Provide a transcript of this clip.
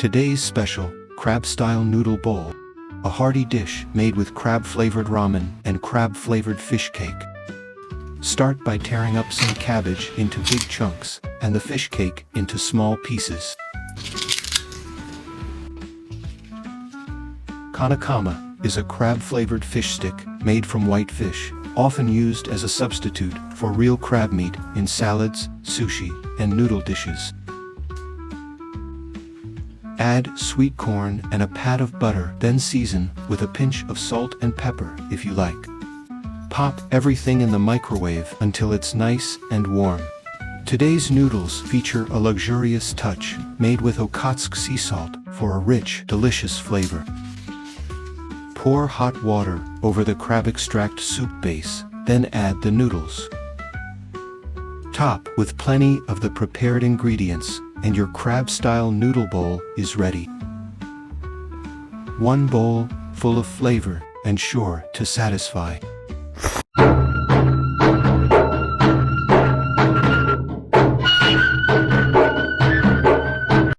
Today's special, crab-style noodle bowl. A hearty dish made with crab-flavored ramen and crab-flavored fish cake. Start by tearing up some cabbage into big chunks, and the fish cake into small pieces. Kanakama is a crab-flavored fish stick made from white fish, often used as a substitute for real crab meat in salads, sushi, and noodle dishes. Add sweet corn and a pat of butter, then season with a pinch of salt and pepper if you like. Pop everything in the microwave until it's nice and warm. Today's noodles feature a luxurious touch, made with Okhotsk sea salt for a rich, delicious flavor. Pour hot water over the crab extract soup base, then add the noodles. Top with plenty of the prepared ingredients, and your crab-style noodle bowl is ready. One bowl, full of flavor and sure to satisfy.